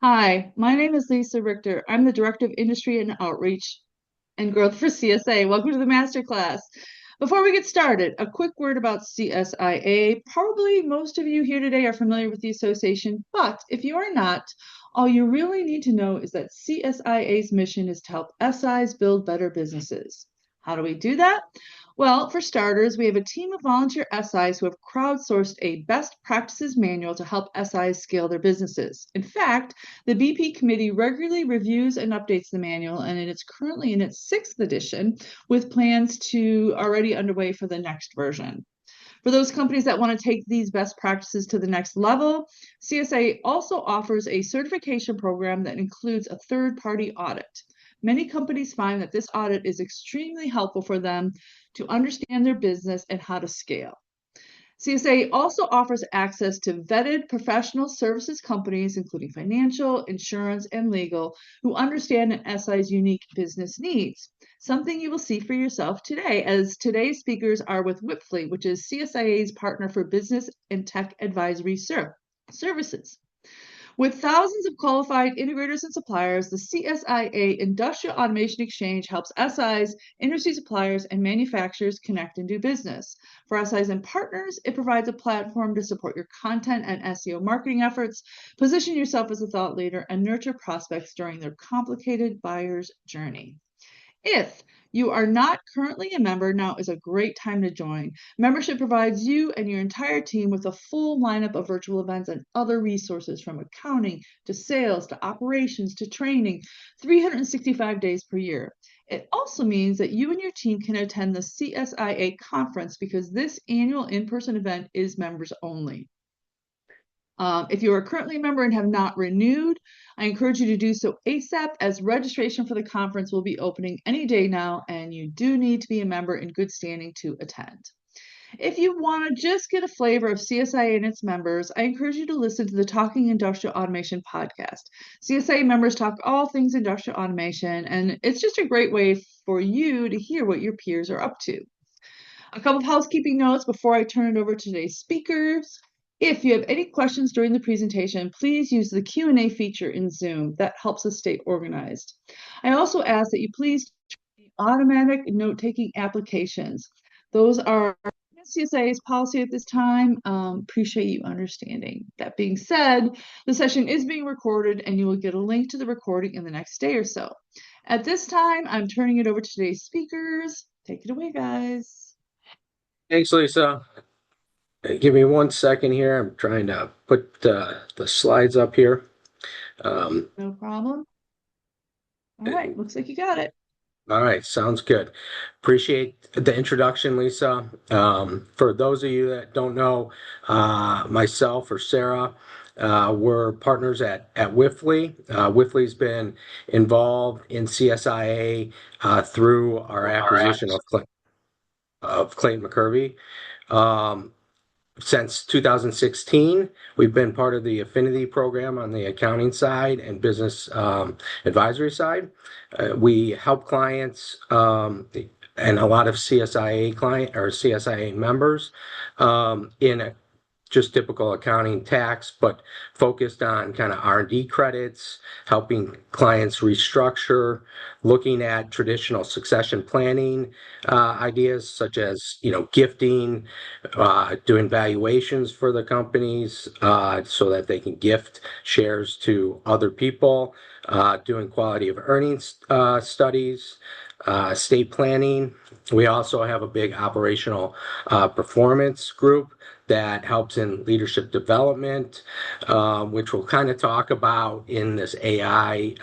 Hi, my name is Lisa Richter. I'm the Director of Industry and Outreach and Growth for CSA. Welcome to the Masterclass. Before we get started, a quick word about CSIA. Probably most of you here today are familiar with the association, but if you are not, all you really need to know is that CSIA's mission is to help SIs build better businesses. How do we do that? Well, for starters, we have a team of volunteer SIs who have crowdsourced a best practices manual to help SIs scale their businesses. In fact, the BP committee regularly reviews and updates the manual, and it is currently in its sixth edition, with plans to already underway for the next version. For those companies that want to take these best practices to the next level, CSA also offers a certification program that includes a third-party audit. Many companies find that this audit is extremely helpful for them to understand their business and how to scale. CSA also offers access to vetted professional services companies, including financial, insurance, and legal, who understand an SI's unique business needs. Something you will see for yourself today, as today's speakers are with Wipfli, which is CSIA's partner for business and tech advisory services. With thousands of qualified integrators and suppliers, the CSIA Industrial Automation Exchange helps SIs, industry suppliers, and manufacturers connect and do business. For SIs and partners, it provides a platform to support your content and SEO marketing efforts, position yourself as a thought leader, and nurture prospects during their complicated buyer's journey. If you are not currently a member, now is a great time to join. Membership provides you and your entire team with a full lineup of virtual events and other resources from accounting to sales to operations to training, 365 days per year. It also means that you and your team can attend the CSIA conference because this annual in-person event is members only. If you are currently a member and have not renewed, I encourage you to do so ASAP, as registration for the conference will be opening any day now, and you do need to be a member in good standing to attend. If you want to just get a flavor of CSIA and its members, I encourage you to listen to the Talking Industrial Automation podcast. CSIA members talk all things industrial automation, and it's just a great way for you to hear what your peers are up to. A couple of housekeeping notes before I turn it over to today's speakers. If you have any questions during the presentation, please use the Q&A feature in Zoom. That helps us stay organized. I also ask that you please turn the automatic note-taking applications. Those are CSIA's policy at this time. Appreciate you understanding. That being said, the session is being recorded, and you will get a link to the recording in the next day or so. At this time, I'm turning it over to today's speakers. Take it away, guys. Thanks, Lisa. Give me 1 second here. I'm trying to put the slides up here. No problem. All right, looks like you got it. All right, sounds good. Appreciate the introduction, Lisa. For those of you that don't know, myself or Sarah, we're partners at Wipfli. Wipfli's been involved in CSIA through our acquisition of Clayton McCurvey. Since 2016, we've been part of the affinity program on the accounting side and business advisory side. We help clients and a lot of CSIA client or CSIA members in just typical accounting tax, but focused on kind of R&D credits, helping clients restructure, looking at traditional succession planning ideas such as gifting, doing valuations for the companies so that they can gift shares to other people, doing quality of earnings studies, estate planning. We also have a big operational performance group that helps in leadership development, which we'll kind of talk about in this AI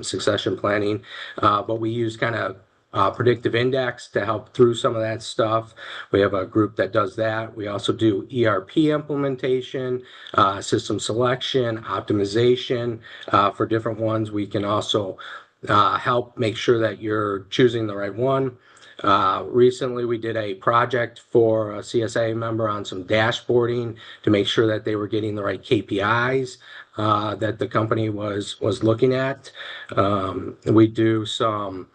succession planning. But we use kind of predictive index to help through some of that stuff. We have a group that does that. We also do ERP implementation, system selection, optimization for different ones. We can also help make sure that you're choosing the right one. Recently, we did a project for a CSA member on some dashboarding to make sure that they were getting the right KPIs that the company was looking at. We do some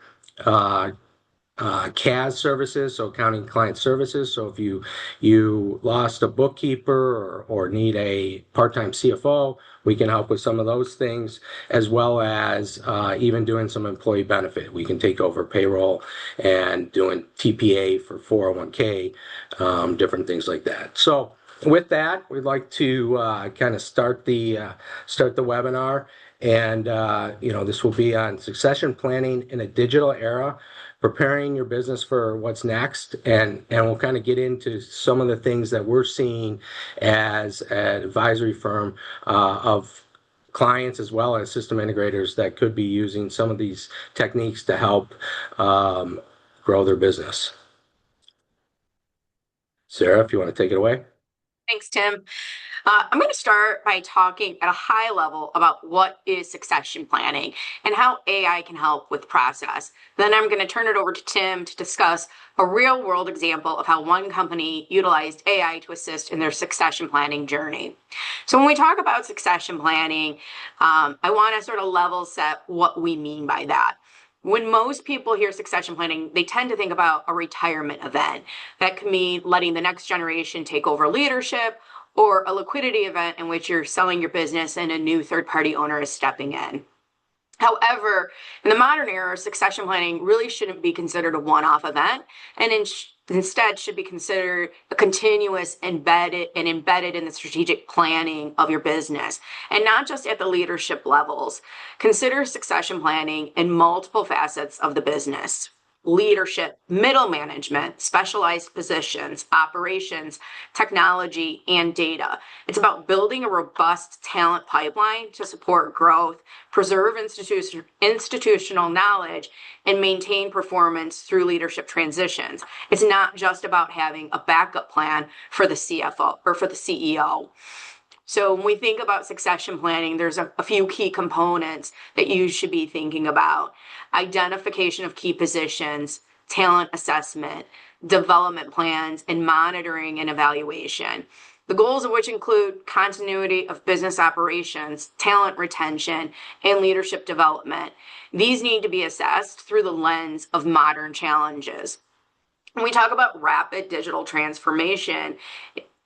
CAS services, so accounting client services. So if you lost a bookkeeper or need a part-time CFO, we can help with some of those things, as well as even doing some employee benefit. We can take over payroll and doing TPA for 401k, different things like that. So with that, we'd like to kind of start the webinar. And this will be on succession planning in a digital era, preparing your business for what's next, and we'll kind of get into some of the things that we're seeing as an advisory firm of clients as well as system integrators that could be using some of these techniques to help grow their business. Sarah, if you want to take it away. Thanks, Tim. I'm going to start by talking at a high level about what is succession planning and how AI can help with the process. Then I'm going to turn it over to Tim to discuss a real world example of how one company utilized AI to assist in their succession planning journey. So when we talk about succession planning, I want to sort of level set what we mean by that. When most people hear succession planning, they tend to think about a retirement event. That could mean letting the next generation take over leadership, or a liquidity event in which you're selling your business and a new third-party owner is stepping in. However, in the modern era, succession planning really shouldn't be considered a one-off event, and instead should be considered a continuous embedded in the strategic planning of your business, and not just at the leadership levels. Consider succession planning in multiple facets of the business: leadership, middle management, specialized positions, operations, technology, and data. It's about building a robust talent pipeline to support growth, preserve institutional knowledge, and maintain performance through leadership transitions. It's not just about having a backup plan for the CFO or for the CEO. So when we think about succession planning, there's a few key components that you should be thinking about: identification of key positions, talent assessment, development plans, and monitoring and evaluation. The goals of which include continuity of business operations, talent retention, and leadership development. These need to be assessed through the lens of modern challenges. When we talk about rapid digital transformation,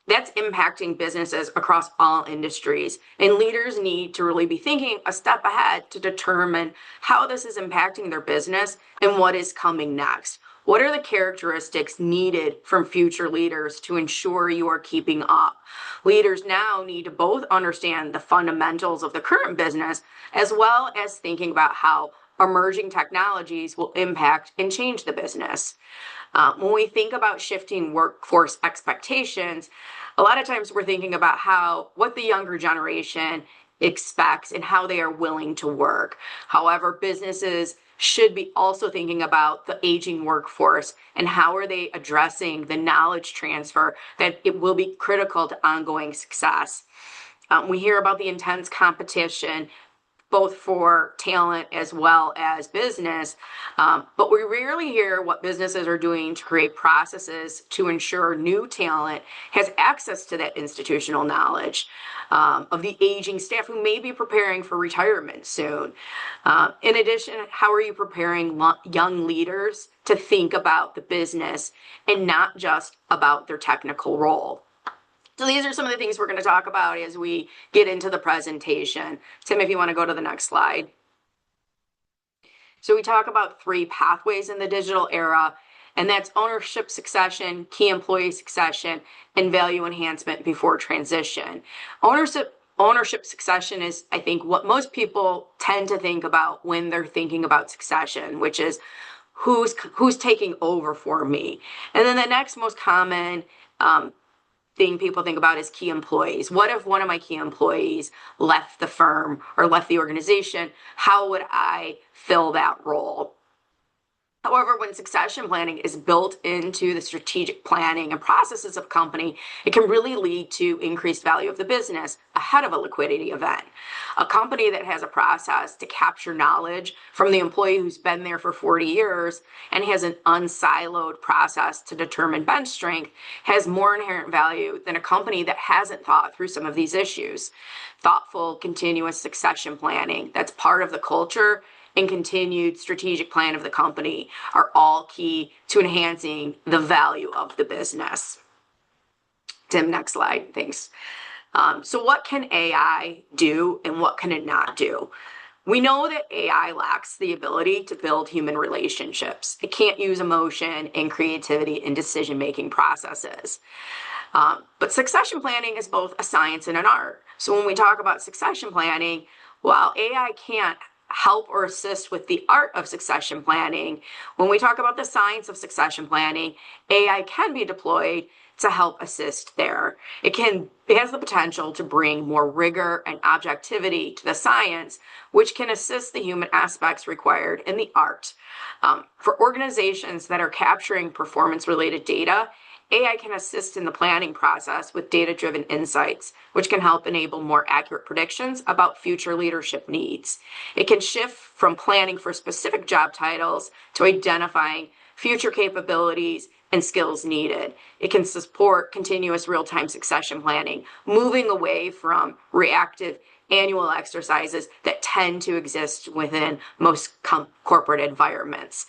that's impacting businesses across all industries, and leaders need to really be thinking a step ahead to determine how this is impacting their business and what is coming next. What are the characteristics needed from future leaders to ensure you are keeping up? Leaders now need to both understand the fundamentals of the current business, as well as thinking about how emerging technologies will impact and change the business. When we think about shifting workforce expectations, a lot of times we're thinking about what the younger generation expects and how they are willing to work. However, businesses should be also thinking about the aging workforce and how are they addressing the knowledge transfer that it will be critical to ongoing success. We hear about the intense competition both for talent as well as business. But we rarely hear what businesses are doing to create processes to ensure new talent has access to that institutional knowledge of the aging staff who may be preparing for retirement soon. In addition, how are you preparing young leaders to think about the business and not just about their technical role? So these are some of the things we're going to talk about as we get into the presentation. Tim, if you want to go to the next slide. So we talk about 3 pathways in the digital era, and that's ownership succession, key employee succession, and value enhancement before transition. Ownership succession is, I think, what most people tend to think about when they're thinking about succession, which is who's taking over for me. And then the next most common thing people think about is key employees. What if one of my key employees left the firm or left the organization? How would I fill that role? However, when succession planning is built into the strategic planning and processes of company, it can really lead to increased value of the business ahead of a liquidity event. A company that has a process to capture knowledge from the employee who's been there for 40 years and has an unsiloed process to determine bench strength has more inherent value than a company that hasn't thought through some of these issues. Thoughtful, continuous succession planning, that's part of the culture and continued strategic plan of the company are all key to enhancing the value of the business. Tim, next slide. Thanks. So what can AI do and what can it not do? We know that AI lacks the ability to build human relationships. It can't use emotion and creativity in decision-making processes. But succession planning is both a science and an art. So when we talk about succession planning, while AI can't help or assist with the art of succession planning, when we talk about the science of succession planning, AI can be deployed to help assist there. It has the potential to bring more rigor and objectivity to the science, which can assist the human aspects required in the art. For organizations that are capturing performance-related data, AI can assist in the planning process with data-driven insights, which can help enable more accurate predictions about future leadership needs. It can shift from planning for specific job titles to identifying future capabilities and skills needed. It can support continuous real-time succession planning, moving away from reactive annual exercises that tend to exist within most corporate environments.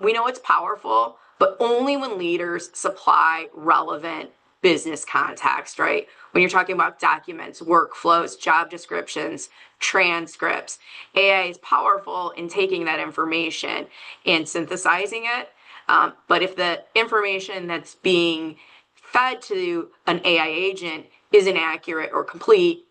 We know it's powerful, but only when leaders supply relevant business context, right? When you're talking about documents, workflows, job descriptions, transcripts, AI is powerful in taking that information and synthesizing it. But if the information that's being fed to an AI agent isn't accurate or complete,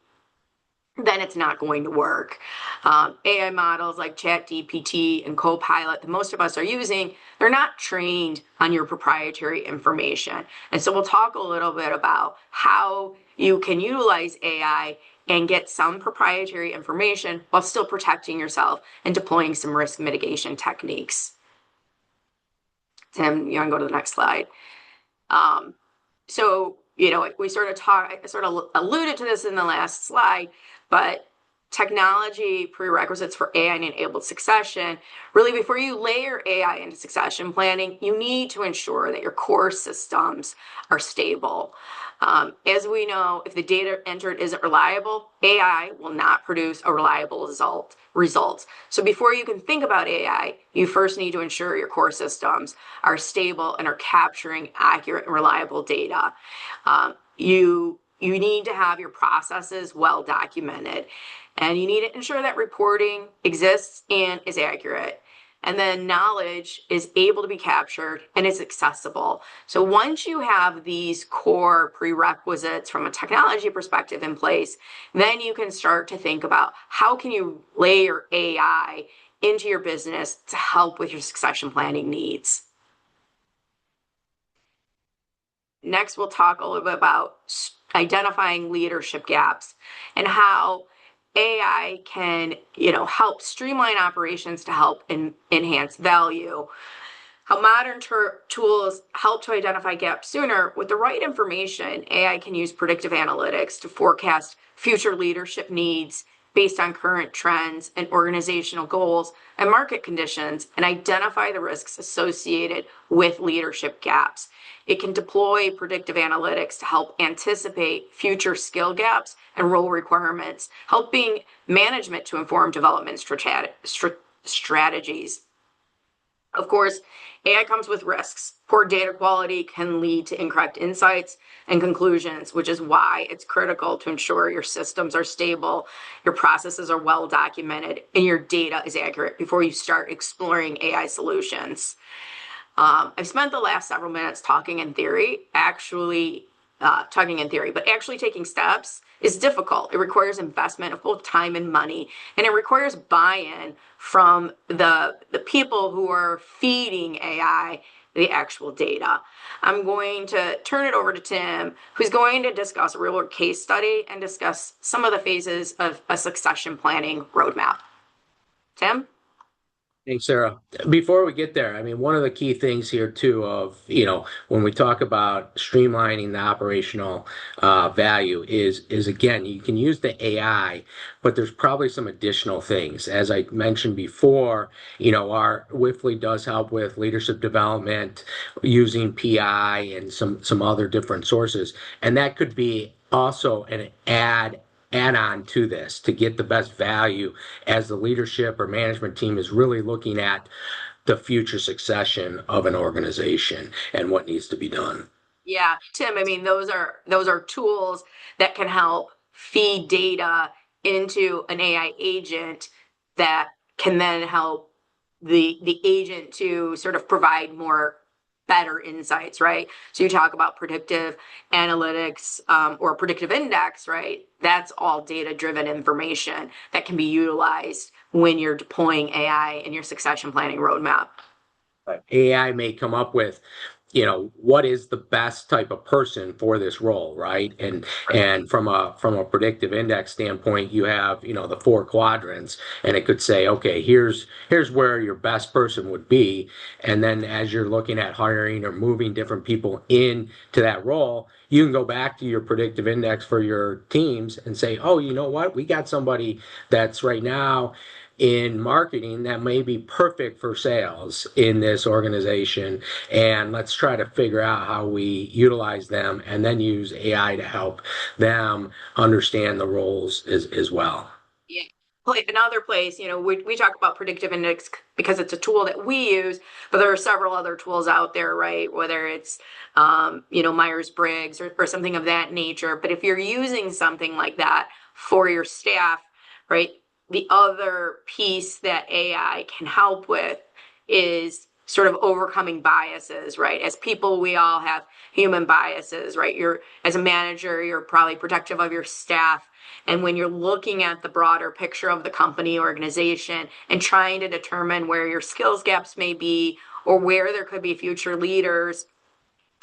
then it's not going to work. AI models like ChatGPT and Copilot that most of us are using, they're not trained on your proprietary information. And so we'll talk a little bit about how you can utilize AI and get some proprietary information while still protecting yourself and deploying some risk mitigation techniques. Tim, you want to go to the next slide? So, we sort of alluded to this in the last slide, but technology prerequisites for AI-enabled succession, really before you layer AI into succession planning, you need to ensure that your core systems are stable. As we know, if the data entered isn't reliable, AI will not produce a reliable results. So before you can think about AI, you first need to ensure your core systems are stable and are capturing accurate and reliable data. You need to have your processes well documented, and you need to ensure that reporting exists and is accurate. And then knowledge is able to be captured and is accessible. So once you have these core prerequisites from a technology perspective in place, then you can start to think about how can you layer AI into your business to help with your succession planning needs. Next, we'll talk a little bit about identifying leadership gaps and how AI can, help streamline operations to help enhance value. How modern tools help to identify gaps sooner. With the right information, AI can use predictive analytics to forecast future leadership needs based on current trends and organizational goals and market conditions, and identify the risks associated with leadership gaps. It can deploy predictive analytics to help anticipate future skill gaps and role requirements, helping management to inform development strategies. Of course, AI comes with risks. Poor data quality can lead to incorrect insights and conclusions, which is why it's critical to ensure your systems are stable, your processes are well documented, and your data is accurate before you start exploring AI solutions. I've spent the last several minutes talking in theory, but actually taking steps is difficult. It requires investment of both time and money, and it requires buy-in from the people who are feeding AI the actual data. I'm going to turn it over to Tim, who's going to discuss a real-world case study and discuss some of the phases of a succession planning roadmap. Tim? Thanks, Sarah. Before we get there, one of the key things here too when we talk about streamlining the operational value is again, you can use the AI, but there's probably some additional things. As I mentioned before, our Wifley does help with leadership development using PI and some other different sources. And that could be also an add on to this to get the best value as the leadership or management team is really looking at the future succession of an organization and what needs to be done. Yeah, Tim, I mean, those are tools that can help feed data into an AI agent that can then help the agent to sort of provide more better insights, right? So you talk about predictive analytics, or predictive index, right? That's all data-driven information that can be utilized when you're deploying AI in your succession planning roadmap. AI may come up with, what is the best type of person for this role, right? And from a predictive index standpoint, you have, the four quadrants, and it could say, okay, here's where your best person would be. And then as you're looking at hiring or moving different people into that role, you can go back to your predictive index for your teams and say, oh, you know what? We got somebody that's right now in marketing that may be perfect for sales in this organization, and let's try to figure out how we utilize them and then use AI to help them understand the roles as well. Yeah. Another place, we talk about predictive index because it's a tool that we use, but there are several other tools out there, right? Whether it's, Myers-Briggs or something of that nature. But if you're using something like that for your staff, right? The other piece that AI can help with is sort of overcoming biases, right? As people, we all have human biases, right? As a manager, you're probably protective of your staff. And when you're looking at the broader picture of the company organization and trying to determine where your skills gaps may be or where there could be future leaders,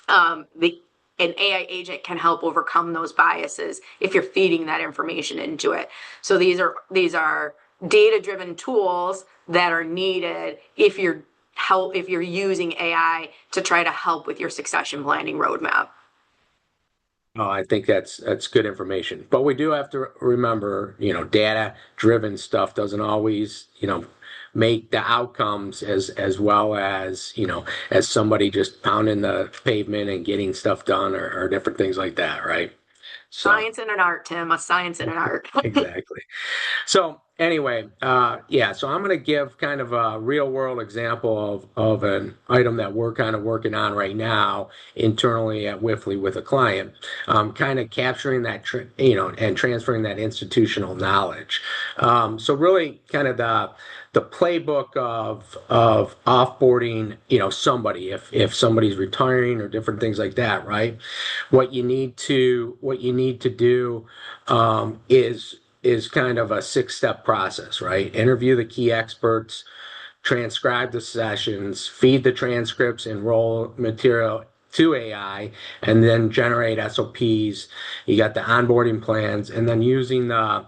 an AI agent can help overcome those biases if you're feeding that information into it. So these are data-driven tools that are needed if you're using AI to try to help with your succession planning roadmap. Oh, I think that's good information. But we do have to remember, data-driven stuff doesn't always, make the outcomes as well as, as somebody just pounding the pavement and getting stuff done or different things like that, right? So, science and an art, Tim, a science and an art. exactly. So anyway, so I'm going to give kind of a real world example of an item that we're kind of working on right now internally at Wifley with a client, kind of capturing that, and transferring that institutional knowledge. So really kind of the playbook of offboarding, somebody if somebody's retiring or different things like that, right? What you need to do is kind of a 6-step process, right? Interview the key experts, transcribe the sessions, feed the transcripts, enroll material to AI, and then generate SOPs. You got the onboarding plans, and then using the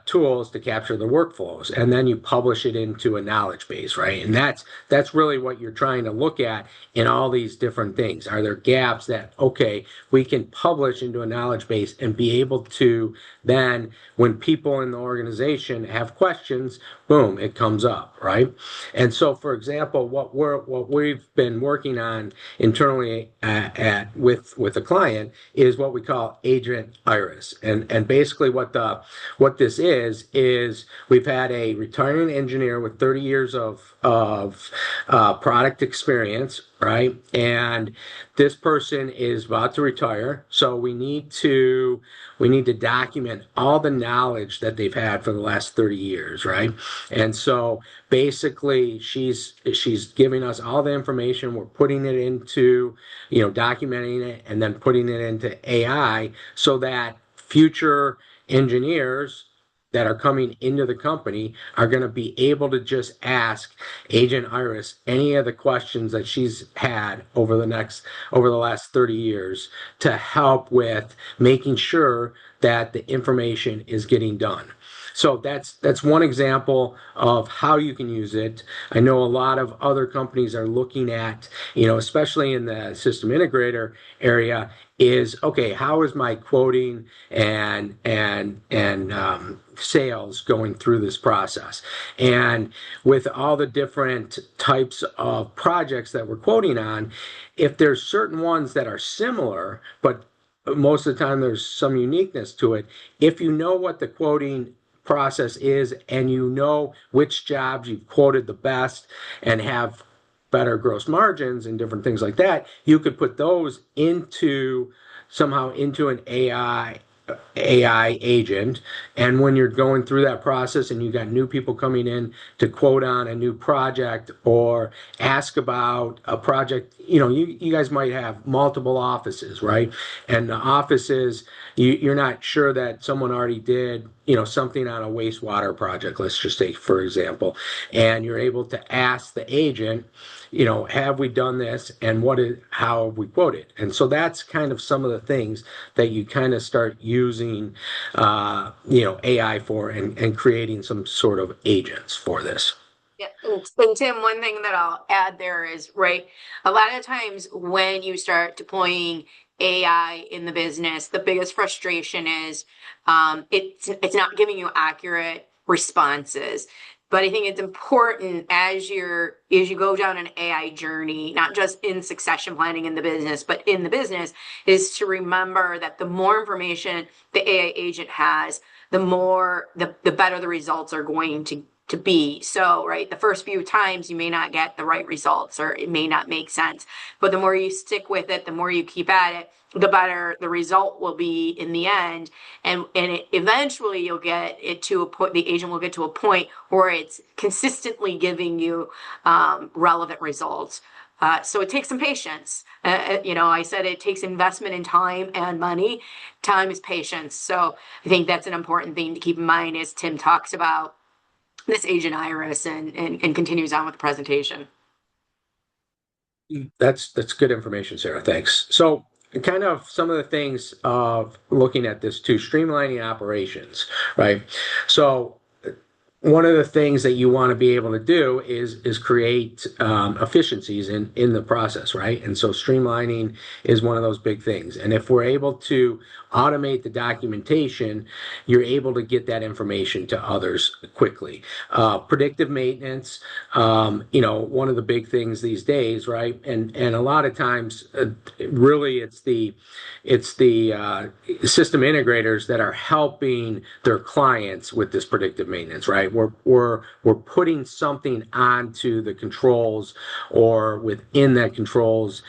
tools to capture the workflows, and then you publish it into a knowledge base, right? And that's really what you're trying to look at in all these different things. Are there gaps that, okay, we can publish into a knowledge base and be able to then, when people in the organization have questions, boom, it comes up, right? And so, for example, what we've been working on internally with a client is what we call Agent Iris, and basically what this is we've had a retiring engineer with 30 years of product experience, right? And this person is about to retire, so we need to document all the knowledge that they've had for the last 30 years, right? And so basically she's giving us all the information. We're putting it into, documenting it and then putting it into AI so that future engineers that are coming into the company are going to be able to just ask Agent Iris any of the questions that she's had over the last 30 years to help with making sure that the information is getting done. So that's one example of how you can use it. I know a lot of other companies are looking at, especially in the system integrator area, is okay, how is my quoting and sales going through this process? And with all the different types of projects that we're quoting on, if there's certain ones that are similar, but most of the time there's some uniqueness to it. If you know what the quoting process is and you know which jobs you've quoted the best and have better gross margins and different things like that, you could put those into somehow into an AI agent. And when you're going through that process and you got new people coming in to quote on a new project or ask about a project, you guys might have multiple offices, right? And the offices, you're not sure that someone already did, something on a wastewater project, let's just say, for example, and you're able to ask the agent, have we done this and how have we quoted? And so that's kind of some of the things that you kind of start using, AI for and creating some sort of agents for this. Yeah, and Tim, one thing that I'll add there is, right, a lot of times when you start deploying AI in the business, the biggest frustration is it's not giving you accurate responses. But I think it's important as you go down an AI journey, not just in succession planning in the business, but in the business, is to remember that the more information the AI agent has, the better the results are going to be. So, right, the first few times you may not get the right results or it may not make sense, but the more you stick with it, the more you keep at it, the better the result will be in the end. And eventually you'll get it to a point, the agent will get to a point where it's consistently giving you relevant results. So it takes some patience. I said it takes investment in time and money. Time is patience. So I think that's an important thing to keep in mind as Tim talks about this agent Iris and continues on with the presentation. That's good information, Sarah. Thanks. So kind of some of the things of looking at this too, streamlining operations, right? So one of the things that you want to be able to do is create efficiencies in the process, right? And so streamlining is one of those big things. And if we're able to automate the documentation, you're able to get that information to others quickly. Predictive maintenance, one of the big things these days, right? And a lot of times, really, it's the system integrators that are helping their clients with this predictive maintenance, right? We're putting something onto the controls or within that controls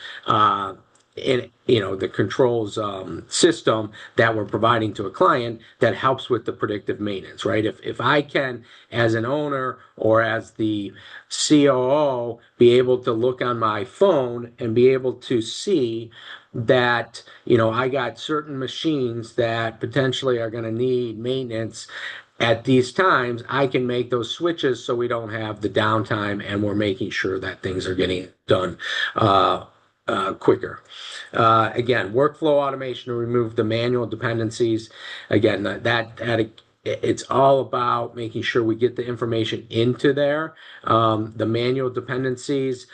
in the controls system that we're providing to a client that helps with the predictive maintenance, right? If I can, as an owner or as the COO, be able to look on my phone and be able to see that I got certain machines that potentially are going to need maintenance at these times, I can make those switches so we don't have the downtime and we're making sure that things are getting done quicker. Again, workflow automation to remove the manual dependencies. Again, that it's all about making sure we get the information into there. The manual dependencies,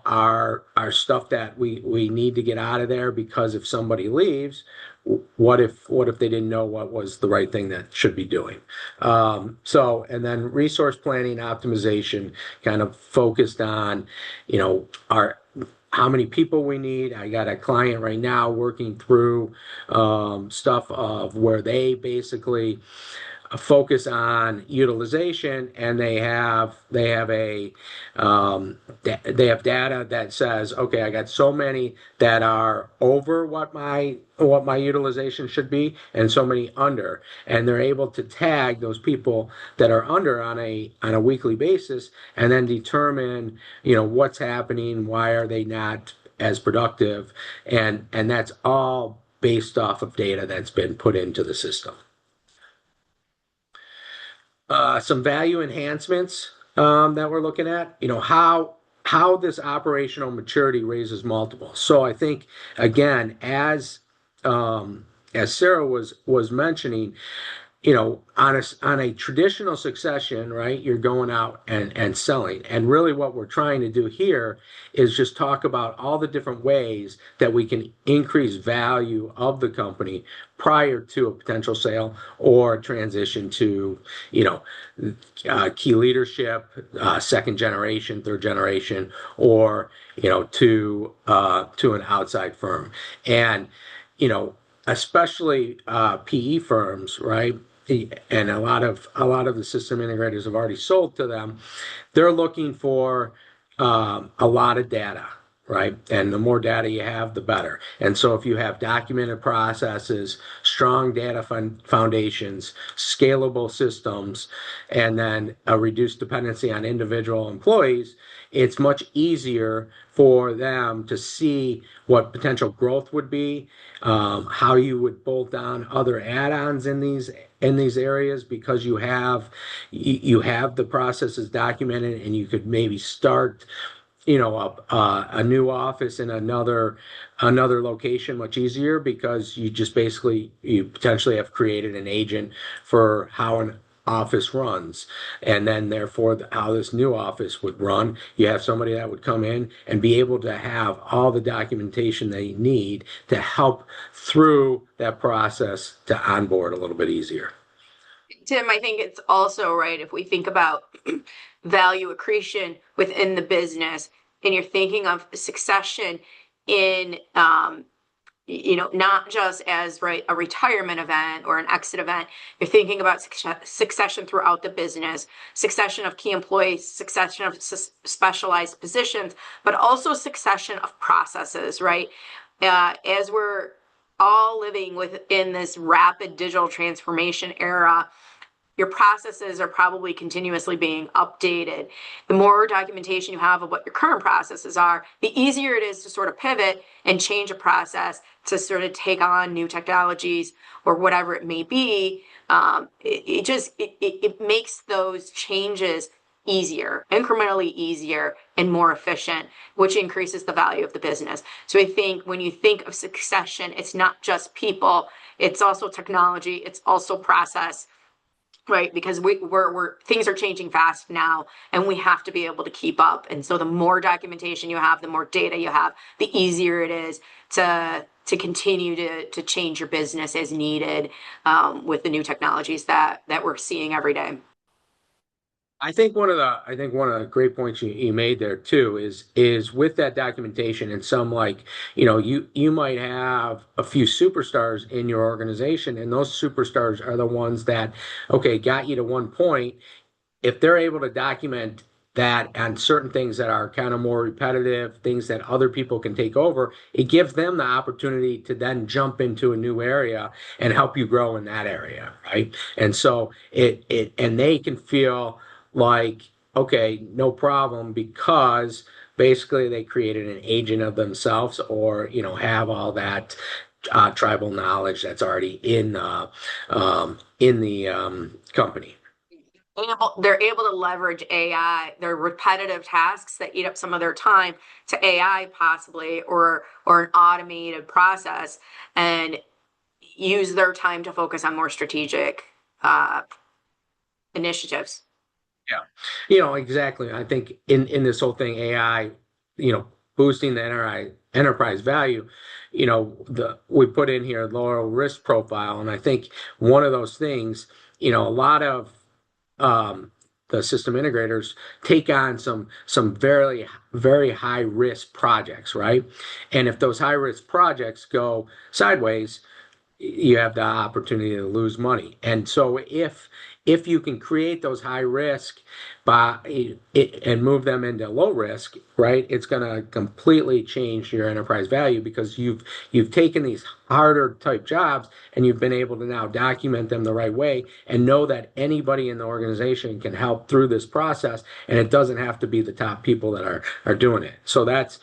are stuff that we need to get out of there because if somebody leaves, what if they didn't know what was the right thing that should be doing? And then resource planning optimization kind of focused on, how many people we need. I got a client right now working through stuff of where they basically focus on utilization, and they have data that says, okay, I got so many that are over what my utilization should be, and so many under, and they're able to tag those people that are under on a weekly basis, and then determine what's happening, why are they not as productive, and that's all based off of data that's been put into the system. Some value enhancements that we're looking at, how this operational maturity raises multiples. So I think, again, as Sarah was mentioning, on a traditional succession, right, you're going out and selling. And really what we're trying to do here is just talk about all the different ways that we can increase value of the company prior to a potential sale or transition to, key leadership, second generation, third generation, or, to an outside firm. And especially PE firms, right? And a lot of the system integrators have already sold to them. They're looking for a lot of data, right? And the more data you have, the better. And so if you have documented processes, strong data foundations, scalable systems, and then a reduced dependency on individual employees, it's much easier for them to see what potential growth would be, how you would bolt on other add-ons in these areas, because you have the processes documented, and you could maybe start a new office in another location much easier, because you potentially have created an agent for how an office runs, and then therefore how this new office would run. You have somebody that would come in and be able to have all the documentation they need to help through that process to onboard a little bit easier. Tim, I think it's also right if we think about value accretion within the business, and you're thinking of succession in not just as a retirement event or an exit event. You're thinking about succession throughout the business, succession of key employees, succession of specialized positions, but also succession of processes, right? As we're all living within this rapid digital transformation era, your processes are probably continuously being updated. The more documentation you have of what your current processes are, the easier it is to sort of pivot and change a process to sort of take on new technologies or whatever it may be. It makes those changes easier, incrementally easier and more efficient, which increases the value of the business. So I think when you think of succession, it's not just people, it's also technology, it's also process. Right, because we're things are changing fast now, and we have to be able to keep up. And so, the more documentation you have, the more data you have, the easier it is to continue to change your business as needed with the new technologies that we're seeing every day. I think one of the great points you made there too is with that documentation, and some, like, you might have a few superstars in your organization, and those superstars are the ones that, okay, got you to one point. If they're able to document that on certain things that are kind of more repetitive, things that other people can take over, it gives them the opportunity to then jump into a new area and help you grow in that area, right? And so and they can feel like, okay, no problem, because basically they created an agent of themselves, or have all that tribal knowledge that's already in the company. They're able to leverage AI, their repetitive tasks that eat up some of their time, to AI possibly, or an automated process, and use their time to focus on more strategic initiatives. Yeah, exactly. I think in this whole thing, AI, boosting the enterprise value, we put in here lower risk profile, and I think one of those things, a lot of the system integrators take on some very, very high risk projects, right? And if those high risk projects go sideways, you have the opportunity to lose money. And so if you can create those high risk and move them into low risk, right, it's going to completely change your enterprise value, because you've taken these harder type jobs and you've been able to now document them the right way and know that anybody in the organization can help through this process, and it doesn't have to be the top people that are doing it. So that's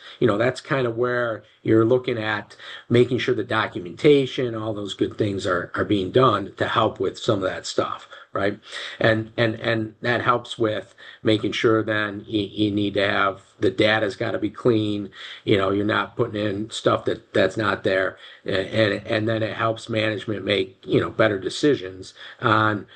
kind of where you're looking at making sure the documentation, all those good things are being done to help with some of that stuff, right? And that helps with making sure then you need to have the data's got to be clean. You're not putting in stuff that's not there, and then it helps management make better decisions on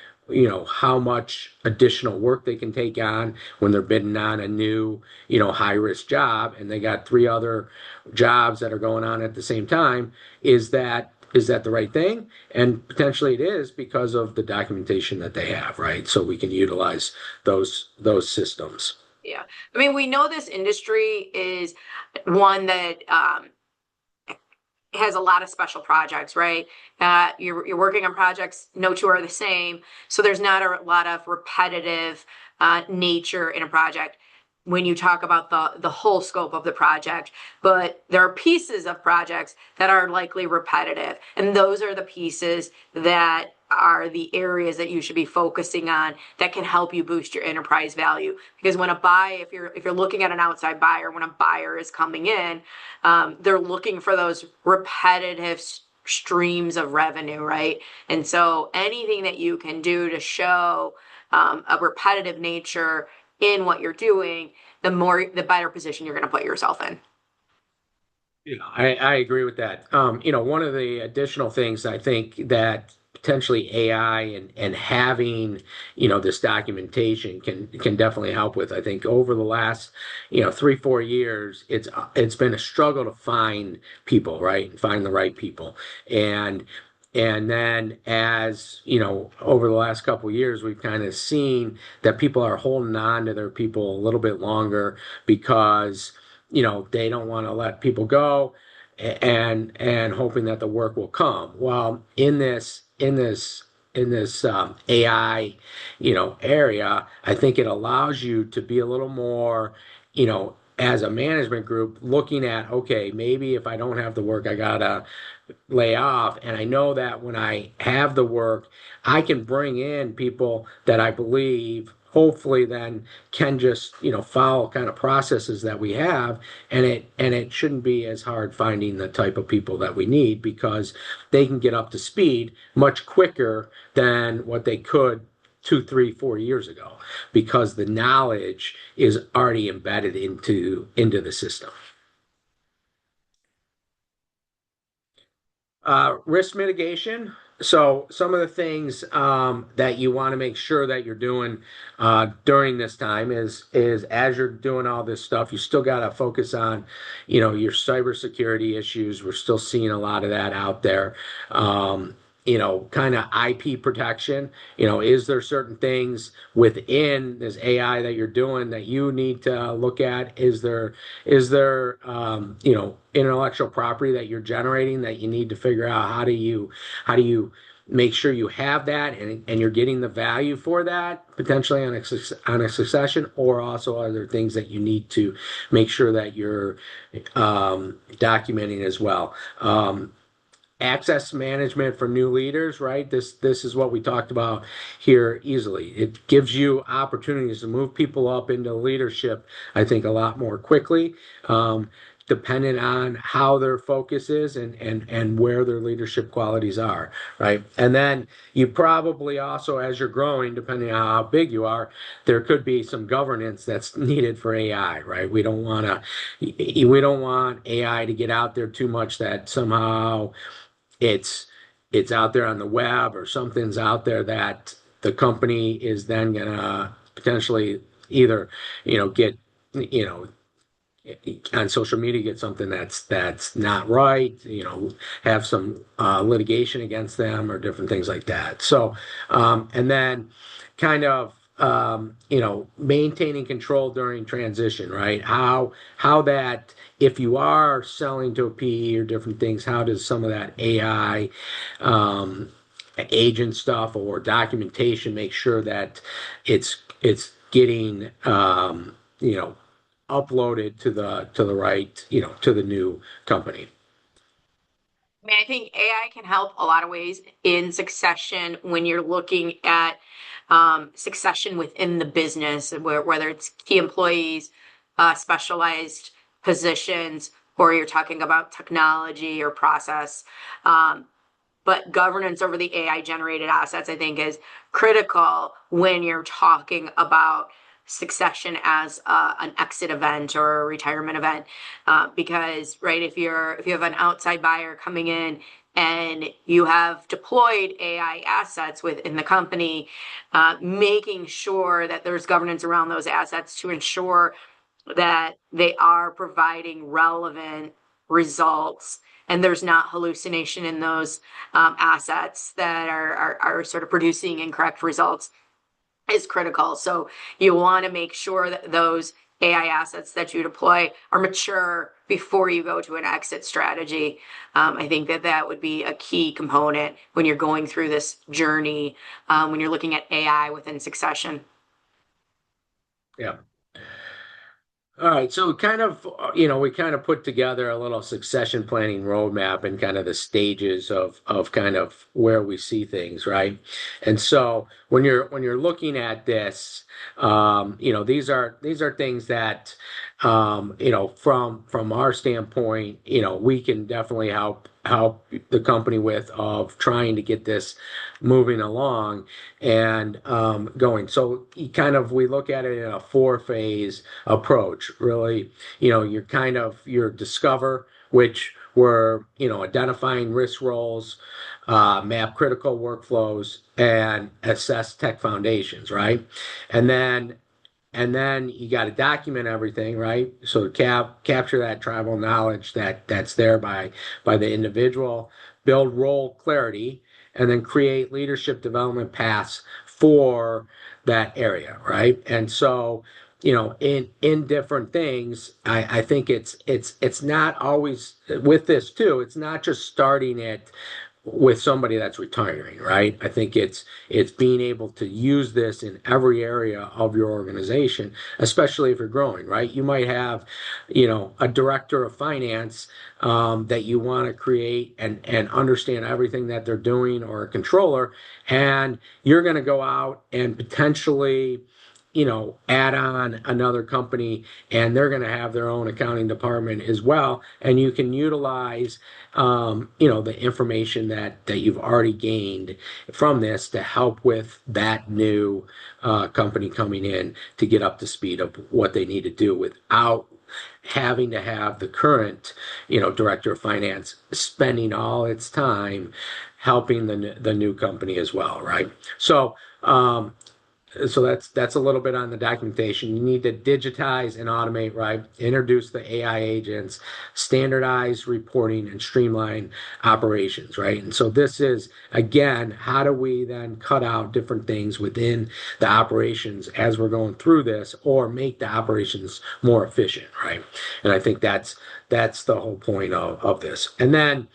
how much additional work they can take on when they're bidding on a new high risk job, and they got 3 other jobs that are going on at the same time. Is that the right thing? And potentially it is, because of the documentation that they have, right? So we can utilize those systems. Yeah. We know this industry is one that has a lot of special projects, right? You're working on projects, no two are the same. So there's not a lot of repetitive nature in a project when you talk about the whole scope of the project. But there are pieces of projects that are likely repetitive. And those are the pieces that are the areas that you should be focusing on that can help you boost your enterprise value. Because when if you're looking at an outside buyer, when a buyer is coming in, they're looking for those repetitive streams of revenue, right? And so anything that you can do to show a repetitive nature in what you're doing, the better position you're going to put yourself in. Yeah, I agree with that. One of the additional things I think that potentially AI and having, this documentation can definitely help with. I think over the last, 3-4 years, it's been a struggle to find people, right? And find the right people. And then as, over the last couple of years, we've kind of seen that people are holding on to their people a little bit longer because they don't want to let people go and hoping that the work will come. Well, in this AI, area, I think it allows you to be a little more, as a management group, looking at, okay, maybe if I don't have the work, I gotta lay off. And I know that when I have the work, I can bring in people that I believe hopefully then can just, follow kind of processes that we have. And it shouldn't be as hard finding the type of people that we need because they can get up to speed much quicker than what they could 2, 3, 4 years ago because the knowledge is already embedded into the system. Risk mitigation. So some of the things that you want to make sure that you're doing during this time is as you're doing all this stuff, you still got to focus on, your cybersecurity issues. We're still seeing a lot of that out there. Kind of IP protection. Is there certain things within this AI that you're doing that you need to look at? Is there intellectual property that you're generating that you need to figure out how do you make sure you have that and you're getting the value for that potentially on a succession, or also other things that you need to make sure that you're documenting as well. Access management for new leaders, right? This is what we talked about here easily. It gives you opportunities to move people up into leadership, I think, a lot more quickly, depending on how their focus is and where their leadership qualities are, right? And then you probably also, as you're growing, depending on how big you are, there could be some governance that's needed for AI, right? We don't want AI to get out there too much that somehow it's out there on the web or something's out there that the company is then gonna potentially either get on social media, get something that's not right, have some litigation against them or different things like that. So and then kind of maintaining control during transition, right? How that, if you are selling to a PE or different things, how does some of that AI agent stuff or documentation make sure that it's getting uploaded to the right, to the new company. I mean, I think AI can help a lot of ways in succession when you're looking at succession within the business, whether it's key employees, specialized positions, or you're talking about technology or process. But governance over the AI generated assets, I think, is critical when you're talking about succession as an exit event or a retirement event. Because, right, if you have an outside buyer coming in and you have deployed AI assets within the company, making sure that there's governance around those assets to ensure that they are providing relevant results and there's not hallucination in those assets that are sort of producing incorrect results is critical. So you want to make sure that those AI assets that you deploy are mature before you go to an exit strategy. I think that would be a key component when you're going through this journey, when you're looking at AI within succession. Yeah. All right, so we kind of put together a little succession planning roadmap and kind of the stages of kind of where we see things, right? And so when you're looking at this, these are things that from our standpoint, we can definitely help the company with of trying to get this moving along and going. So we look at it in a 4-phase approach. Really, your discover, which we're identifying risk roles, map critical workflows, and assess tech foundations, right? And then you got to document everything, right? So capture that tribal knowledge that's there by the individual, build role clarity, and then create leadership development paths for that area, right? And so, in different things, I think it's not always with this too. It's not just starting it with somebody that's retiring, right? I think it's being able to use this in every area of your organization, especially if you're growing, right? You might have, a director of finance that you want to create and understand everything that they're doing, or a controller, and you're going to go out and potentially add on another company, and they're going to have their own accounting department as well. And you can utilize, the information that you've already gained from this to help with that new company coming in to get up to speed of what they need to do without having to have the current, director of finance spending all its time helping the new company as well, right? So that's a little bit on the documentation. You need to digitize and automate, right? Introduce the AI agents, standardize reporting, and streamline operations, right? And so this is, again, how do we then cut out different things within the operations as we're going through this, or make the operations more efficient, right? And I think that's the whole point of this. And then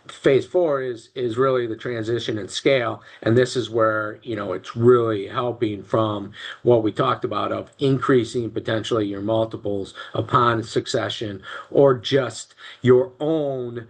phase 4 is really the transition and scale, and this is where it's really helping from what we talked about of increasing potentially your multiples upon succession, or just your own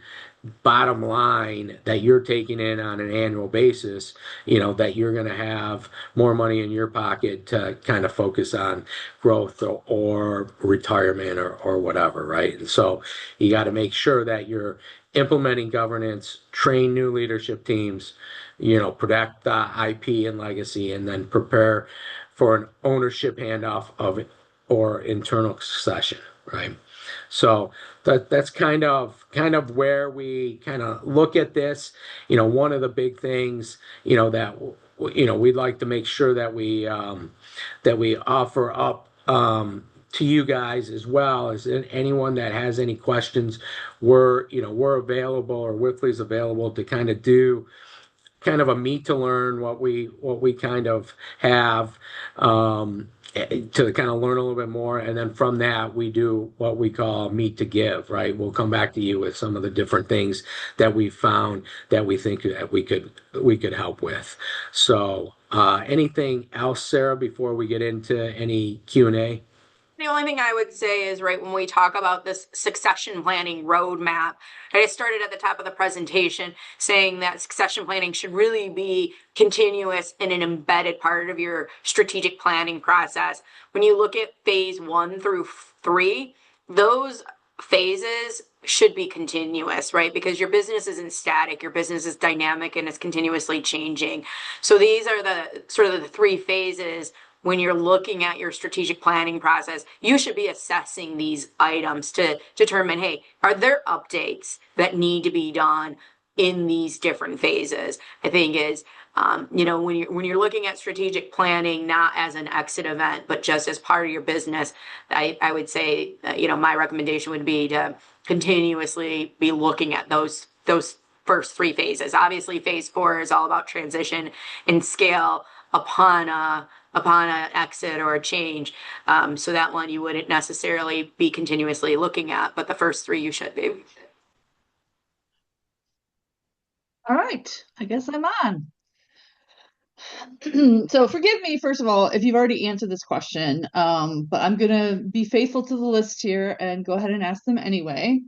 bottom line that you're taking in on an annual basis, that you're going to have more money in your pocket to kind of focus on growth or retirement or whatever, right? And so you got to make sure that you're implementing governance, train new leadership teams, protect the IP and legacy, and then prepare for an ownership handoff or internal succession, right? So that's kind of where we kind of look at this. One of the big things, that we'd like to make sure that we offer up to you guys as well as anyone that has any questions. We're available, or Wipfli's available to kind of do kind of a meet to learn what we kind of have, to kind of learn a little bit more, and then from that we do what we call meet to give, right? We'll come back to you with some of the different things that we found that we think that we could help with. So anything else, Sarah, before we get into any Q&A? The only thing I would say is, right, when we talk about this succession planning roadmap, I started at the top of the presentation saying that succession planning should really be continuous and an embedded part of your strategic planning process. When you look at phase 1 through 3, those phases should be continuous, right? Because your business isn't static, your business is dynamic and it's continuously changing. So these are the sort of the 3 phases. When you're looking at your strategic planning process, you should be assessing these items to determine, hey, are there updates that need to be done in these different phases? I think is, when you're looking at strategic planning, not as an exit event, but just as part of your business, I would say, my recommendation would be to continuously be looking at those first 3 phases. Obviously, phase 4 is all about transition and scale. upon a exit or a change. So that one you wouldn't necessarily be continuously looking at, but the first three you should be. All right, I guess I'm on. So forgive me, first of all, if you've already answered this question, but I'm going to be faithful to the list here and go ahead and ask them anyway.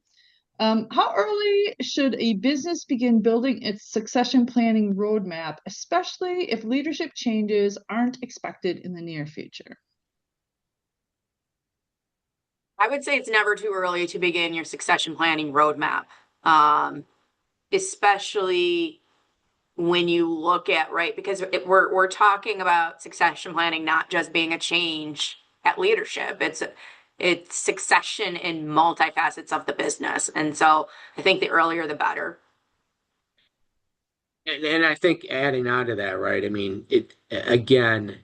How early should a business begin building its succession planning roadmap, especially if leadership changes aren't expected in the near future? I would say it's never too early to begin your succession planning roadmap, especially when you look at, right, because we're talking about succession planning not just being a change at leadership. It's succession in multifacets of the business. And so I think the earlier the better. And I think adding on to that, right? I mean, it again,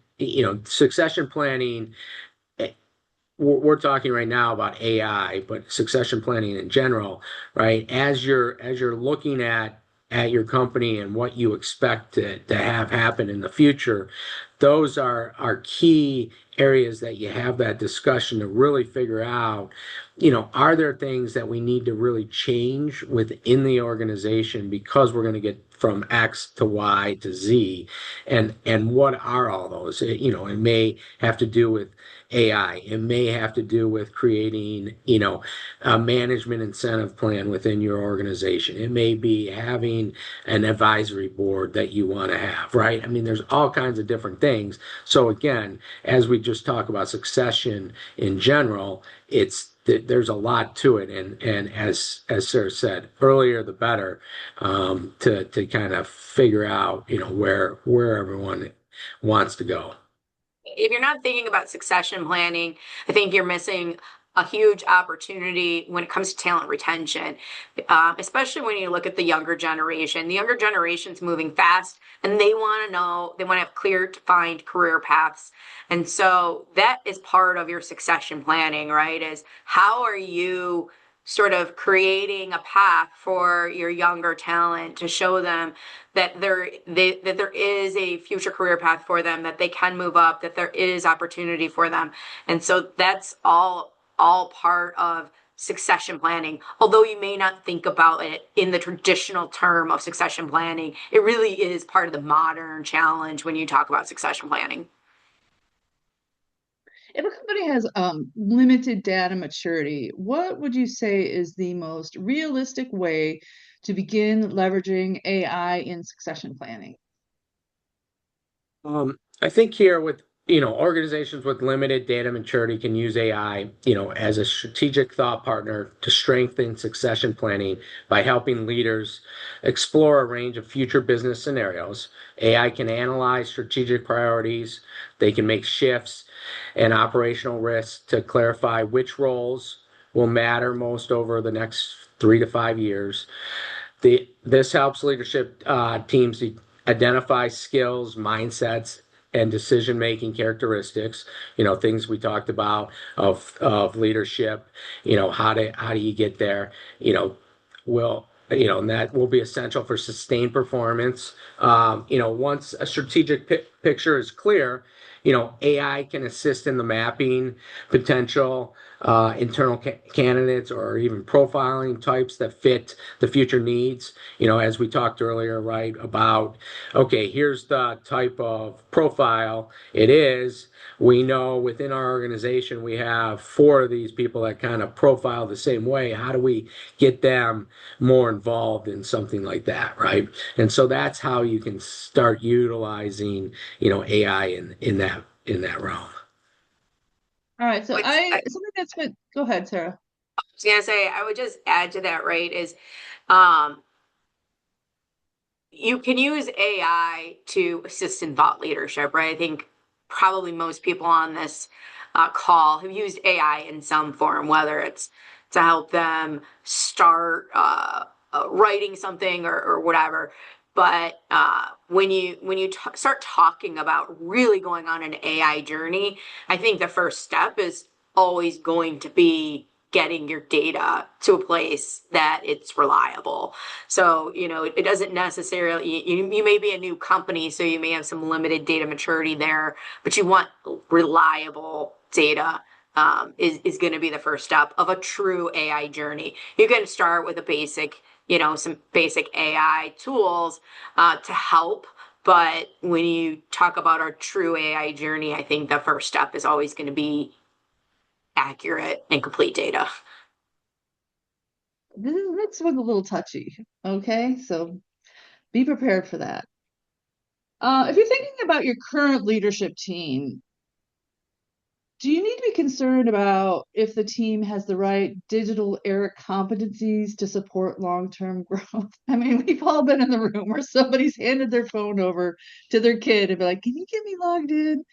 succession planning. We're talking right now about AI, but succession planning in general, right? As you're looking at your company and what you expect to have happen in the future, those are key areas that you have that discussion to really figure out, are there things that we need to really change within the organization because we're going to get from X to Y to Z, and what are all those? It may have to do with AI. It may have to do with creating, a management incentive plan within your organization. It may be having an advisory board that you want to have, right? I mean, there's all kinds of different things. So again, as we just talk about succession in general, there's a lot to it, and as Sarah said earlier, the better, to kind of figure out, where everyone wants to go. If you're not thinking about succession planning, I think you're missing a huge opportunity when it comes to talent retention, especially when you look at the younger generation. The younger generation's moving fast and they want to know, they want to have clear, defined career paths. And so that is part of your succession planning, right? Is how are you sort of creating a path for your younger talent to show them that there is a future career path for them, that they can move up, that there is opportunity for them. And so that's all part of succession planning. Although you may not think about it in the traditional term of succession planning, it really is part of the modern challenge when you talk about succession planning. If a company has limited data maturity, what would you say is the most realistic way to begin leveraging AI in succession planning? I think here with organizations with limited data maturity can use AI, as a strategic thought partner to strengthen succession planning by helping leaders explore a range of future business scenarios. AI can analyze strategic priorities, they can make shifts and operational risks to clarify which roles will matter most over the next 3 to 5 years. This helps leadership teams identify skills, mindsets, and decision-making characteristics. Things we talked about of leadership. How do you get there? And that will be essential for sustained performance. Once a strategic picture is clear, AI can assist in the mapping potential internal candidates or even profiling types that fit the future needs. As we talked earlier, right, about, okay, here's the type of profile it is. We know within our organization we have 4 of these people that kind of profile the same way. How do we get them more involved in something like that, right? And so that's how you can start utilizing, AI in that realm. All right, so Which something that's good. Go ahead, Sarah. was gonna say, I would just add to that, right, is um, you can use AI to assist in thought leadership, right? I think probably most people on this call have used AI in some form, whether it's to help them start writing something or whatever. But when you start talking about really going on an AI journey, I think the first step is always going to be getting your data to a place that it's reliable. So, it doesn't necessarily, you may be a new company, so you may have some limited data maturity there, but you want reliable data. Is going to be the first step of a true AI journey. You can start with a basic, some basic AI tools to help. But when you talk about our true AI journey, I think the first step is always going to be accurate and complete data. This next one's a little touchy. Okay, so be prepared for that. If you're thinking about your current leadership team, do you need to be concerned about if the team has the right digital era competencies to support long-term growth? I mean, we've all been in the room where somebody's handed their phone over to their kid and be like, "Can you get me logged in?"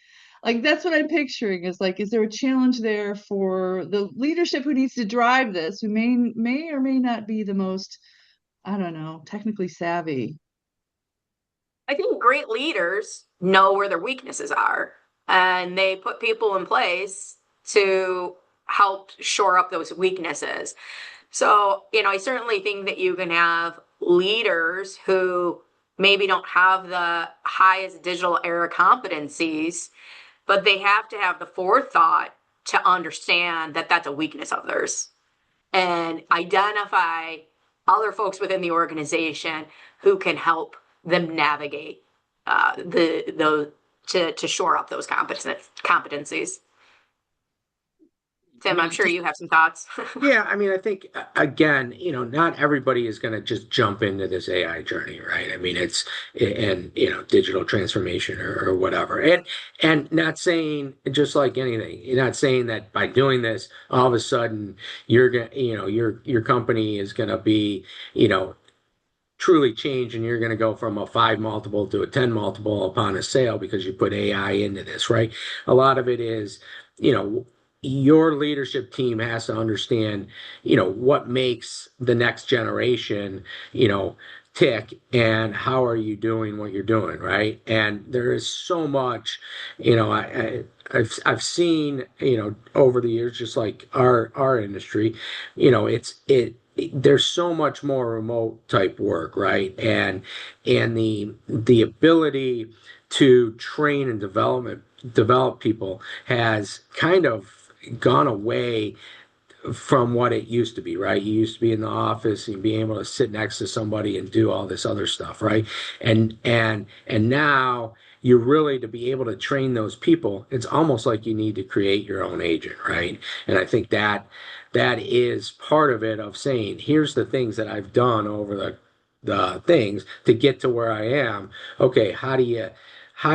Like that's what I'm picturing is like, is there a challenge there for the leadership who needs to drive this, who may or may not be the most, I don't know, technically savvy? I think great leaders know where their weaknesses are and they put people in place to help shore up those weaknesses. So, I certainly think that you can have leaders who maybe don't have the highest digital era competencies, but they have to have the forethought to understand that that's a weakness of theirs and identify other folks within the organization who can help them navigate the to shore up those competencies. Tim, I'm sure you have some thoughts. Yeah, I mean, I think again, not everybody is going to just jump into this AI journey, right? I mean, it's and digital transformation or whatever, and not saying just like anything, you're not saying that by doing this, all of a sudden you're gonna, your company is going to be, truly change and you're going to go from a 5 multiple to a 10 multiple upon a sale because you put AI into this, right? A lot of it is, you know, your leadership team has to understand, what makes the next generation, tick and how are you doing what you're doing, right? And there is so much, I've seen, over the years, just like our industry, there's so much more remote type work, right? And the ability to train and develop people has kind of gone away from what it used to be, right? You used to be in the office and be able to sit next to somebody and do all this other stuff, right? And now you really, to be able to train those people, it's almost like you need to create your own agent, right? And I think that is part of it, of saying, here's the things that I've done over the things to get to where I am. Okay, how do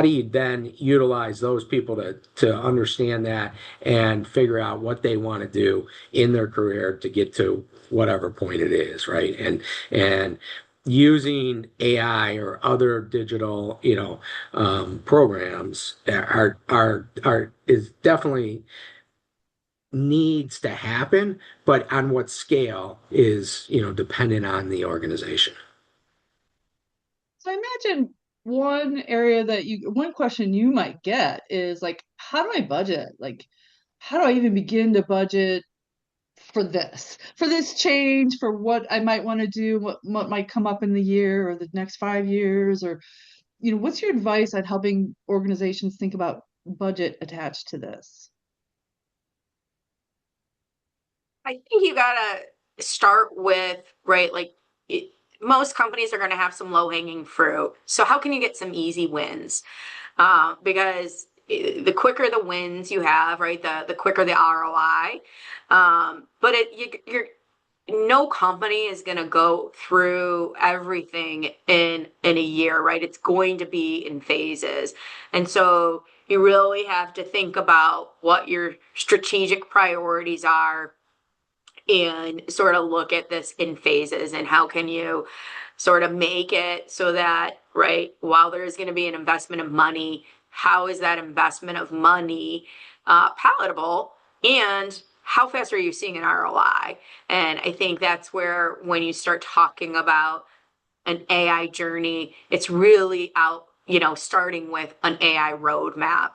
you then utilize those people to understand that and figure out what they want to do in their career to get to whatever point it is, right? And using AI or other digital, programs is definitely needs to happen, but on what scale is, dependent on the organization. So I imagine one question you might get is like, how do I budget? Like, how do I even begin to budget for this change, for what I might want to do, what might come up in the year or the next 5 years, or, what's your advice on helping organizations think about budget attached to this? I think you gotta start with, right, like most companies are going to have some low hanging fruit. So how can you get some easy wins? Because the quicker the wins you have, right, the quicker the ROI. But no company is going to go through everything in a year, right? It's going to be in phases. And so you really have to think about what your strategic priorities are and sort of look at this in phases and how can you sort of make it so that, right, while there is going to be an investment of money, how is that investment of money palatable, and how fast are you seeing an ROI? And I think that's where when you start talking about an AI journey, it's really out, starting with an AI roadmap.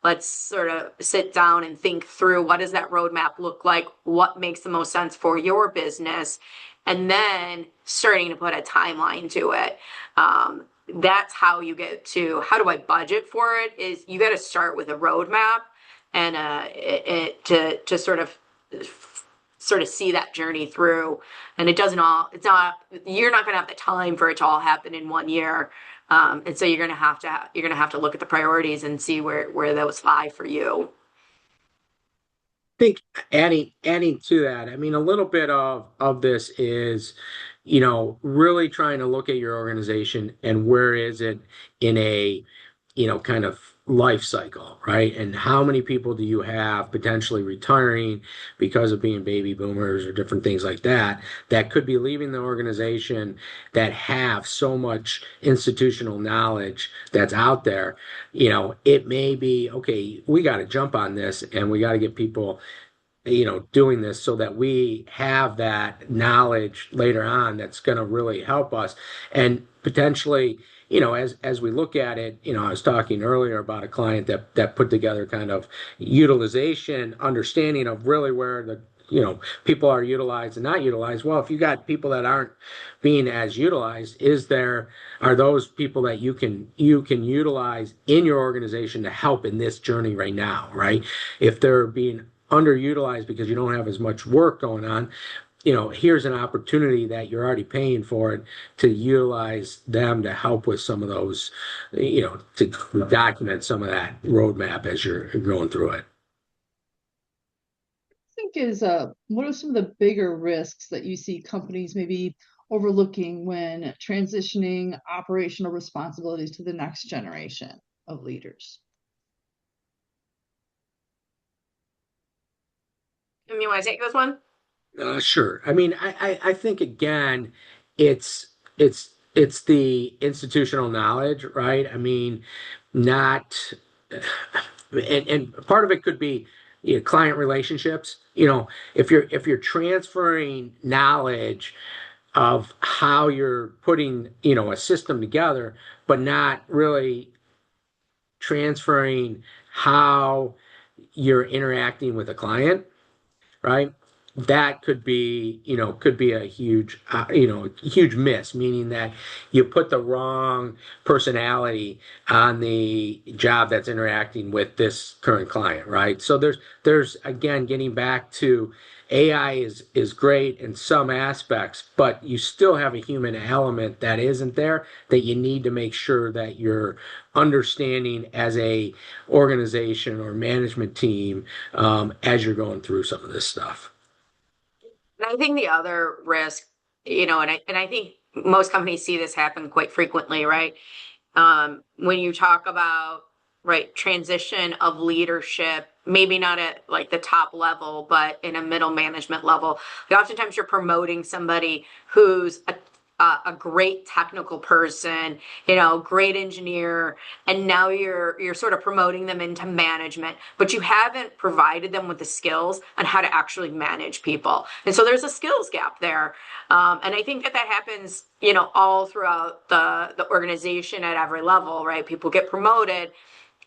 Let's sort of sit down and think through what does that roadmap look like? What makes the most sense for your business? And then starting to put a timeline to it. That's how you get to how do I budget for it is you got to start with a roadmap and to sort of see that journey through. And it's not, you're not going to have the time for it to all happen in 1 year. And so you're going to have to look at the priorities and see where those lie for you. Think adding to that, I mean, a little bit of this is, really trying to look at your organization and where is it in a, kind of life cycle, right? And how many people do you have potentially retiring because of being baby boomers or different things like that, that could be leaving the organization that have so much institutional knowledge that's out there. It may be, okay, we got to jump on this and we got to get people doing this so that we have that knowledge later on that's going to really help us. And potentially, as we look at it, I was talking earlier about a client that put together kind of utilization understanding of really where the people are utilized and not utilized. Well, if you got people that aren't being as utilized, are those people that you can utilize in your organization to help in this journey right now, right? If they're being underutilized because you don't have as much work going on, here's an opportunity that you're already paying for it to utilize them to help with some of those, to document some of that roadmap as you're going through it. Think is what are some of the bigger risks that you see companies maybe overlooking when transitioning operational responsibilities to the next generation of leaders? You want to take this one? Sure. I mean, I think again, it's the institutional knowledge, right? I mean, not, and part of it could be client relationships. If you're transferring knowledge of how you're putting a system together, but not really transferring how you're interacting with a client, right? That could be a huge miss, meaning that you put the wrong personality on the job that's interacting with this current client, right? So there's again, getting back to AI is great in some aspects, but you still have a human element that isn't there that you need to make sure that you're understanding as a organization or management team as you're going through some of this stuff. And I think the other risk, and I think most companies see this happen quite frequently, right? When you talk about right transition of leadership, maybe not at like the top level, but in a middle management level, oftentimes you're promoting somebody who's a great technical person, great engineer, and now you're sort of promoting them into management, but you haven't provided them with the skills on how to actually manage people. And so there's a skills gap there. And I think that happens, all throughout the organization at every level, right? People get promoted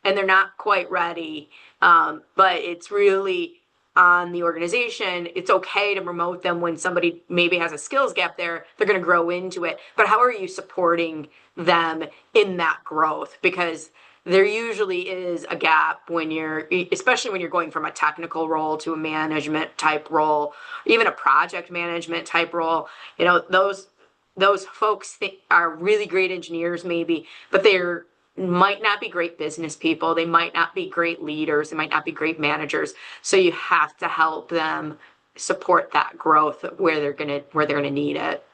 and they're not quite ready. But it's really on the organization. It's okay to promote them when somebody maybe has a skills gap there. They're going to grow into it. But how are you supporting them in that growth? Because there usually is a gap especially when you're going from a technical role to a management type role, even a project management type role. Those folks are really great engineers maybe, but they're might not be great business people. They might not be great leaders. They might not be great managers. So you have to help them support that growth where they're gonna need it.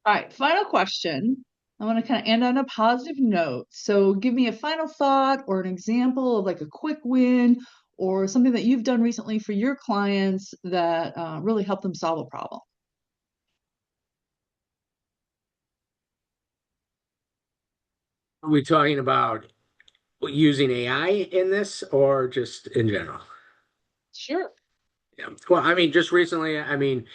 All right, final question. I want to kind of end on a positive note. So give me a final thought or an example of like a quick win or something that you've done recently for your clients that really helped them solve a problem. Are we talking about using AI in this or just in general? Sure. Yeah. Well, I mean, just recently, I mean,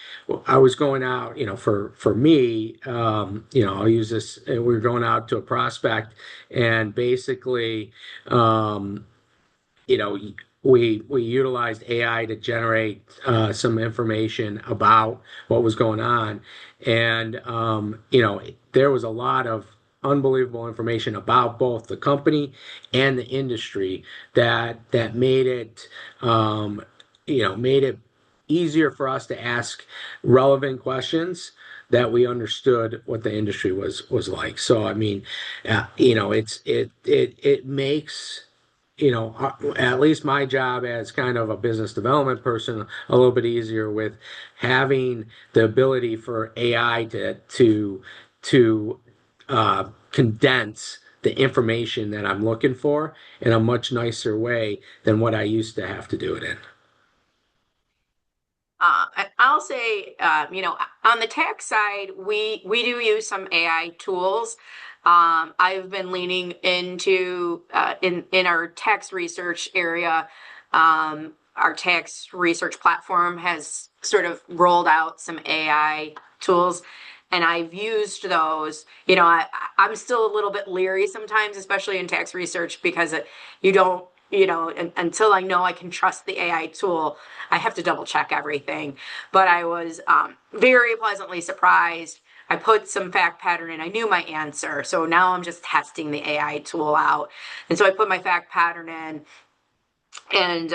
I was going out, for me, I'll use this. We were going out to a prospect, and basically, um, you know, we utilized AI to generate some information about what was going on, and there was a lot of unbelievable information about both the company and the industry that made it easier for us to ask relevant questions that we understood what the industry was like. So I mean, it makes at least my job as kind of a business development person a little bit easier with having the ability for AI to condense the information that I'm looking for in a much nicer way than what I used to have to do it in. I'll say, on the tax side, we do use some AI tools. I've been leaning into in our tax research area. Our tax research platform has sort of rolled out some AI tools, and I've used those. I'm still a little bit leery sometimes, especially in tax research, because you don't. Until I know I can trust the AI tool, I have to double check everything. But I was very pleasantly surprised. I put some fact pattern in. I knew my answer. So now I'm just testing the AI tool out. And so I put my fact pattern in, and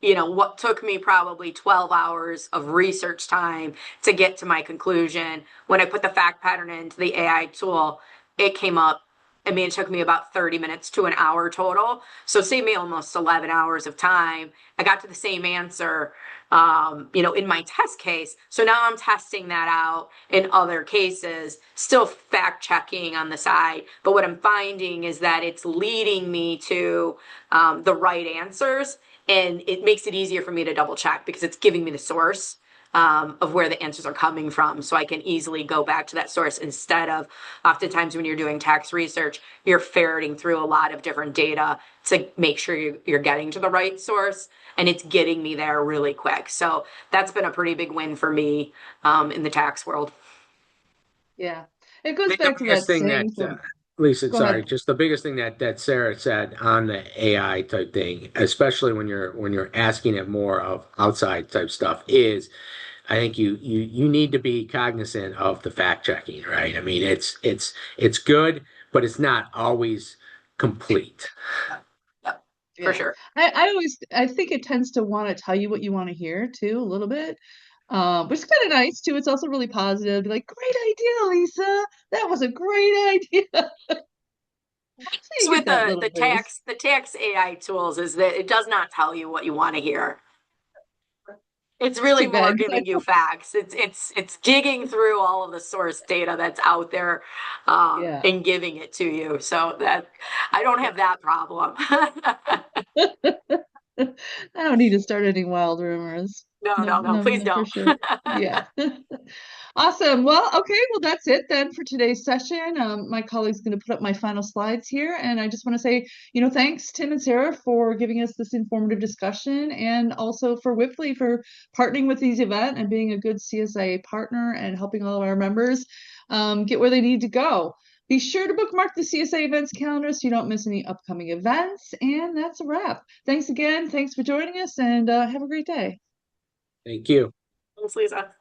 what took me probably 12 hours of research time to get to my conclusion. When I put the fact pattern into the AI tool, it came up. I mean, it took me about 30 minutes to an hour total. So saved me almost 11 hours of time. I got to the same answer, in my test case. So now I'm testing that out in other cases, still fact checking on the side. But what I'm finding is that it's leading me to the right answers. And it makes it easier for me to double check because it's giving me the source of where the answers are coming from. So I can easily go back to that source instead of oftentimes when you're doing tax research, you're ferreting through a lot of different data to make sure you're getting to the right source. And it's getting me there really quick. So that's been a pretty big win for me in the tax world. Yeah. It I goes think the back to biggest that thing that saying from, Lisa, go sorry, ahead. just the biggest thing that Sarah said on the AI type thing, especially when you're asking it more of outside type stuff, is I think you need to be cognizant of the fact checking, right? I mean, it's good, but it's not always complete. Yep, for Yeah. sure. I think it tends to want to tell you what you want to hear too, a little bit. Which is kind of nice too. It's also really positive. Be like, great idea, Lisa. That was a great idea. So you With get that little boost. the tax AI tools is that it does not tell you what you want to hear. It's It's really too more bad because I giving you facts. It's digging through all of the source data that's out there, yeah. and giving it to you. So that I don't have that problem. I don't need to start any wild rumors. No, No, no, no, no, please no, for don't. sure. Yeah. Awesome. Well, okay. Well, that's it then for today's session. My colleague's going to put up my final slides here. And I just want to say, thanks, Tim and Sarah, for giving us this informative discussion and also for Whipley for partnering with these event and being a good CSIA partner and helping all of our members get where they need to go. Be sure to bookmark the CSA events calendar so you don't miss any upcoming events. And that's a wrap. Thanks again. Thanks for joining us and have a great day. Thank you. Thanks, Lisa.